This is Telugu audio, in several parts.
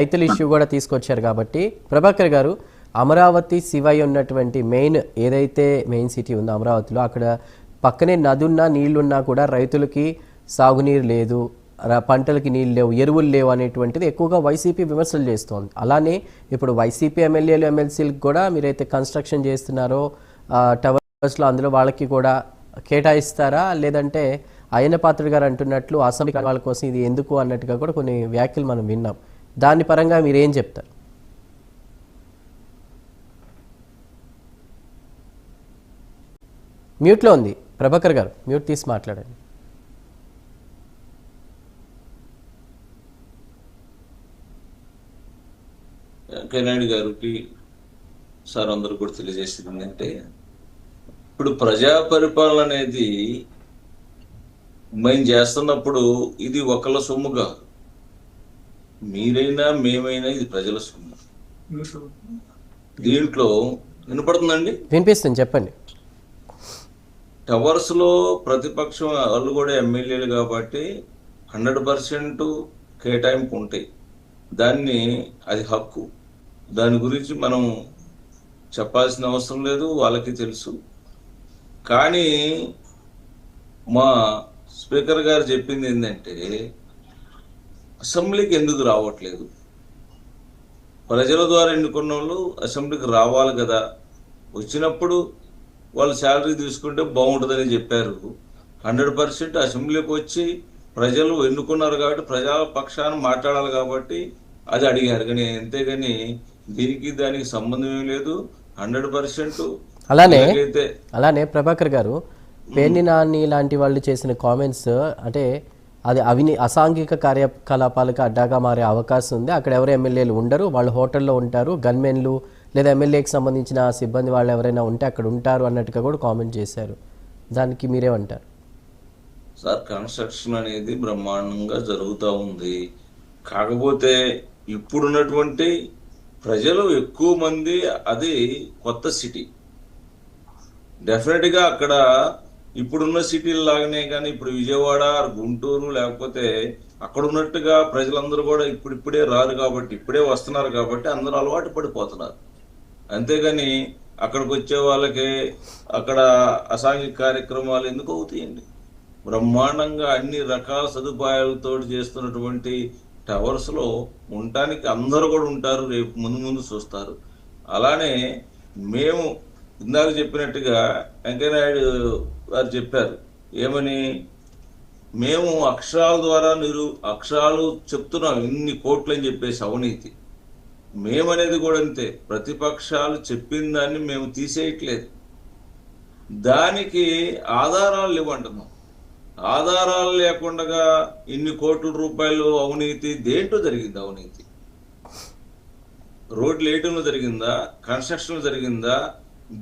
రైతుల ఇష్యూ కూడా తీసుకొచ్చారు కాబట్టి ప్రభాకర్ గారు, అమరావతి శివయ్య ఉన్నటువంటి ఏదైతే మెయిన్ సిటీ ఉందో అమరావతిలో, అక్కడ పక్కనే నదున్నా నీళ్లున్నా కూడా రైతులకి సాగునీరు లేదు, పంటలకి నీళ్ళు లేవు, ఎరువులు లేవు అనేటువంటిది ఎక్కువగా వైసీపీ విమర్శలు చేస్తోంది. అలానే ఇప్పుడు వైసీపీ ఎమ్మెల్యేలు ఎమ్మెల్సీలకు కూడా మీరైతే కన్స్ట్రక్షన్ చేస్తున్నారో టవర్స్లో, అందులో వాళ్ళకి కూడా కేటాయిస్తారా, లేదంటే అయ్యన్న పాత్రుడు గారు అంటున్నట్లు అసెంబ్లీ వాళ్ళ కోసం ఇది ఎందుకు అన్నట్టుగా కూడా కొన్ని వ్యాఖ్యలు మనం విన్నాం. దాని పరంగా మీరేం చెప్తారు? మ్యూట్లో ఉంది ప్రభాకర్ గారు, మ్యూట్ తీసి మాట్లాడండి. వెంకయ్యనాయుడు గారికి సార్ అందరూ కూడా తెలియజేసింది ఏంటంటే, ఇప్పుడు ప్రజా పరిపాలన అనేది మేము చేస్తున్నప్పుడు ఇది ఒకళ్ళ సొమ్ము కాదు, మీరైనా మేమైనా ఇది ప్రజల సొమ్ము. దీంట్లో వినపడుతుందండి? వినిపిస్తుంది, చెప్పండి. టవర్స్ లో ప్రతిపక్షం వాళ్ళు కూడా ఎమ్మెల్యేలు కాబట్టి 100% కేటాయింపు ఉంటాయి. దాన్ని అది హక్కు, దాని గురించి మనం చెప్పాల్సిన అవసరం లేదు, వాళ్ళకి తెలుసు. కానీ మా స్పీకర్ గారు చెప్పింది ఏంటంటే, అసెంబ్లీకి ఎందుకు రావట్లేదు, ప్రజల ద్వారా ఎన్నుకున్న వాళ్ళు అసెంబ్లీకి రావాలి కదా, వచ్చినప్పుడు వాళ్ళు శాలరీ తీసుకుంటే బాగుంటుందని చెప్పారు. 100% అసెంబ్లీకి వచ్చి ప్రజలు ఎన్నుకున్నారు కాబట్టి ప్రజల పక్షాన్ని మాట్లాడాలి కాబట్టి అది అడిగారు. కానీ అంతేగాని దీనికి దానికి సంబంధం ఏం లేదు. 100% అలానే ప్రభాకర్ గారు, పేర్ని నాని లాంటి వాళ్ళు చేసిన కామెంట్స్ అంటే అది అసాంఘిక కార్యకలాపాలకు అడ్డాగా మారే అవకాశం ఉంది. అక్కడ ఎవరు ఎమ్మెల్యేలు ఉండరు, వాళ్ళు హోటల్లో ఉంటారు, గన్మెన్లు లేదా ఎమ్మెల్యేకి సంబంధించిన సిబ్బంది వాళ్ళు ఎవరైనా ఉంటే అక్కడ ఉంటారు అన్నట్టుగా కూడా కామెంట్ చేశారు. దానికి మీరేమంటారు? సార్, కన్స్ట్రక్షన్ అనేది బ్రహ్మాండంగా జరుగుతూ ఉంది. కాకపోతే ఇప్పుడున్నటువంటి ప్రజలు ఎక్కువ మంది, అది కొత్త సిటీ, డెఫినెట్గా అక్కడ ఇప్పుడున్న సిటీల లాగానే కానీ ఇప్పుడు విజయవాడ, గుంటూరు లేకపోతే అక్కడ ఉన్నట్టుగా ప్రజలందరూ కూడా ఇప్పుడిప్పుడే రారు కాబట్టి, ఇప్పుడే వస్తున్నారు కాబట్టి అందరూ అలవాటు పడిపోతున్నారు. అంతేగాని అక్కడికి వచ్చే వాళ్ళకి అక్కడ అసాంఘిక కార్యక్రమాలు ఎందుకు అవుతాయండి? బ్రహ్మాండంగా అన్ని రకాల సదుపాయాలతో చేస్తున్నటువంటి టవర్స్ లో ఉండటానికి అందరూ కూడా ఉంటారు, రేపు ముందు చూస్తారు. అలానే మేము ఇందాక చెప్పినట్టుగా వెంకయ్యనాయుడు గారు చెప్పారు ఏమని, మేము అక్షరాల ద్వారా అక్షరాలు చెప్తున్నాం ఇన్ని కోట్లు అని చెప్పేసి అవినీతి. మేమనేది కూడా అంతే, ప్రతిపక్షాలు చెప్పిన దాన్ని మేము తీసేయట్లేదు, దానికి ఆధారాలు ఇవ్వంటున్నాం. ఆధారాలు లేకుండా ఇన్ని కోట్ల రూపాయలు అవినీతి దేంట్లో జరిగింది? అవినీతి రోడ్లు వేయటంలో జరిగిందా, కన్స్ట్రక్షన్ జరిగిందా,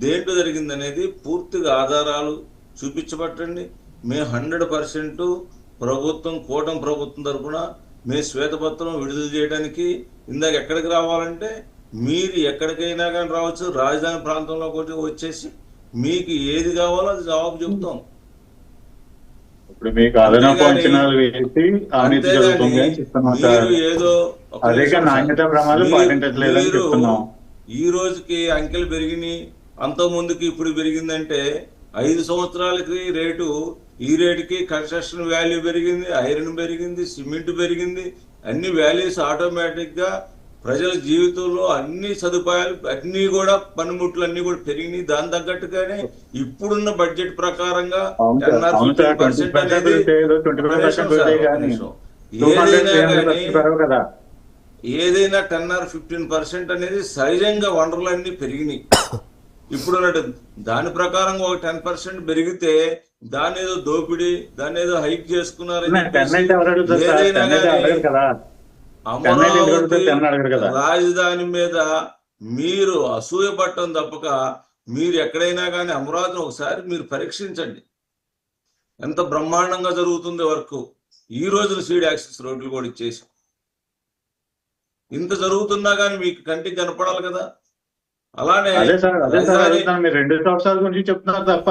దేంట్లో జరిగింది అనేది పూర్తిగా ఆధారాలు చూపించబట్టండి. మేము 100% ప్రభుత్వం, కూటమి ప్రభుత్వం తరఫున మేము శ్వేతపత్రం విడుదల చేయడానికి ఇందాక ఎక్కడికి రావాలంటే మీరు ఎక్కడికైనా కానీ రావచ్చు, రాజధాని ప్రాంతంలోకి వచ్చేసి మీకు ఏది కావాలో అది జవాబు చెబుతాం. ఇప్పుడు మీకు అదనపు అంచనాలు వేసి అవినీతి జరుగుతుంది అని చెప్తున్నారు. ఏదో నాణ్యత ప్రమాణాలు పాటించట్లేదని చెప్తున్నాం. ఈ రోజుకి అంకెలు పెరిగినాయి, అంత ముందుకి ఇప్పుడు పెరిగిందంటే 5 సంవత్సరాలకి రేటు, ఈ రేటుకి కన్స్ట్రక్షన్ వాల్యూ పెరిగింది, ఐరన్ పెరిగింది, సిమెంట్ పెరిగింది, అన్ని వాల్యూస్ ఆటోమేటిక్ గా ప్రజల జీవితంలో అన్ని సదుపాయాలు అన్ని కూడా పనిముట్లు అన్ని కూడా పెరిగినాయి. దాని తగ్గట్టుగానే ఇప్పుడున్న బడ్జెట్ ప్రకారంగా 10% అనేది ఏదైనా 10 or 15% అనేది సహజంగా వనరులన్నీ పెరిగినాయి. ఇప్పుడున్నట్టు దాని ప్రకారం ఒక 10% పెరిగితే దాని ఏదో దోపిడీ, దాన్ని ఏదో హైక్ చేసుకున్నారని అమరావతి రాజధాని మీద మీరు అసూయ పట్టడం తప్పక మీరు ఎక్కడైనా కానీ అమరావతిని ఒకసారి మీరు పరీక్షించండి, ఎంత బ్రహ్మాండంగా జరుగుతుందో వర్క్. ఈ రోజున సీడ్ యాక్సెస్ రోడ్లు కూడా ఇచ్చేసి ఇంత జరుగుతున్నా కానీ మీకు కంటికి కనపడాలి కదా. అలానే మీరు 2 సంవత్సరాల గురించి చెప్తున్నారు తప్ప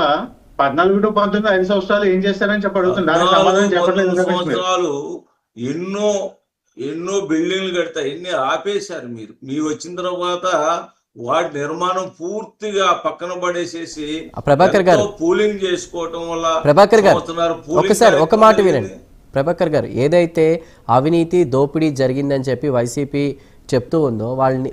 14 to 19 5 సంవత్సరాలు ఏం చేస్తారని చెప్పి అడుగుతున్నారు. సంవత్సరాలు ఎన్నో ఎన్నో బిల్డింగ్లు కడతా ఎన్ని ఆపేశారు మీరు వచ్చిన తర్వాత వాటి నిర్మాణం పూర్తిగా పక్కన పడేసేసి ప్రభాకర్ గారు పూలింగ్ చేసుకోవటం వల్ల ప్రభాకర్ గారు అవుతున్నారు. ఒకసారి ఒక మాట వినండి ప్రభాకర్ గారు, ఏదైతే అవినీతి దోపిడీ జరిగిందని చెప్పి వైసీపీ చెప్తూ ఉందో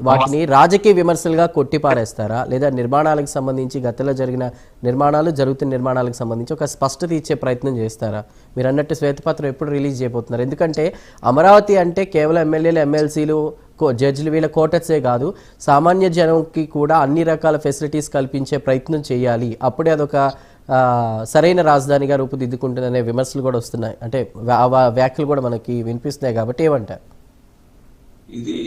వాటిని రాజకీయ విమర్శలుగా కొట్టిపారేస్తారా, లేదా నిర్మాణాలకు సంబంధించి గతంలో జరిగిన నిర్మాణాలు జరుగుతున్న నిర్మాణాలకు సంబంధించి ఒక స్పష్టత ఇచ్చే ప్రయత్నం చేస్తారా? మీరు అన్నట్టు శ్వేతపత్రం ఎప్పుడు రిలీజ్ చేయబోతున్నారు? ఎందుకంటే అమరావతి అంటే కేవలం ఎమ్మెల్యేలు ఎమ్మెల్సీలు జడ్జిలు వీళ్ళ కోటర్సే కాదు, సామాన్య జనంకి కూడా అన్ని రకాల ఫెసిలిటీస్ కల్పించే ప్రయత్నం చేయాలి, అప్పుడే అదొక సరైన రాజధానిగా రూపుదిద్దుకుంటుందనే విమర్శలు కూడా వస్తున్నాయి, అంటే వ్యాఖ్యలు కూడా మనకి వినిపిస్తున్నాయి. కాబట్టి ఏమంటారు? ఇది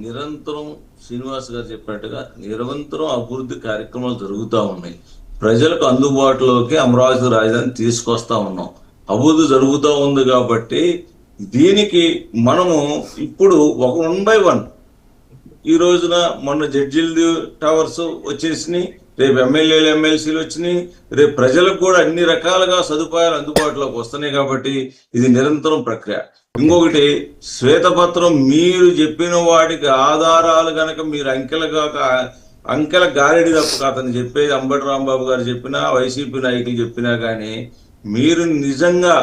నిరంతరం శ్రీనివాస్ గారు చెప్పినట్టుగా నిరంతరం అభివృద్ధి కార్యక్రమాలు జరుగుతూ ఉన్నాయి. ప్రజలకు అందుబాటులోకి అమరావతి రాజధాని తీసుకొస్తా ఉన్నాం. అభివృద్ధి జరుగుతూ ఉంది కాబట్టి దీనికి మనము ఇప్పుడు ఒక 1 by 1 ఈ రోజున మొన్న జడ్జిల్ టవర్స్ వచ్చేసినాయి, రేపు ఎమ్మెల్యేలు ఎమ్మెల్సీలు వచ్చినాయి, రేపు ప్రజలకు కూడా అన్ని రకాలుగా సదుపాయాలు అందుబాటులోకి వస్తున్నాయి. కాబట్టి ఇది నిరంతరం ప్రక్రియ. ఇంకొకటి శ్వేతపత్రం మీరు చెప్పిన వాటికి ఆధారాలు గనక మీరు అంకెల గారెడి తప్ప అతను చెప్పేది అంబటి రాంబాబు గారు చెప్పినా వైసీపీ నాయకులు చెప్పినా కానీ మీరు నిజంగా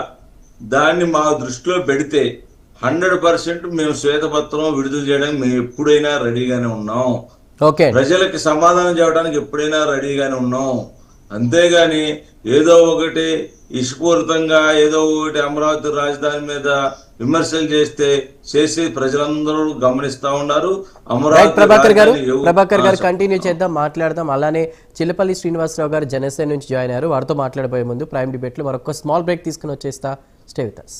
దాన్ని మా దృష్టిలో పెడితే 100% మేము శ్వేతపత్రం విడుదల చేయడానికి మేము ఎప్పుడైనా రెడీగానే ఉన్నాం. ప్రజలకి సమాధానం చెప్పడానికి ఎప్పుడైనా రెడీగానే ఉన్నాం. అంతేగాని ఏదో ఒకటి ఇష్టపూరితంగా ఏదో ఒకటి అమరావతి రాజధాని మీద విమర్శలు చేసి ప్రజలందరూ గమనిస్తా ఉన్నారు. ప్రభాకర్ గారు కంటిన్యూ చేద్దాం, మాట్లాడదాం. అలానే చిల్లపల్లి శ్రీనివాసరావు గారు జనసేన నుంచి జాయిన్ అయ్యారు, వారితో మాట్లాడబోయే ముందు ప్రైమ్ డిబేట్ లో మరొక స్మాల్ బ్రేక్ తీసుకుని వచ్చేస్తా. Stay with us.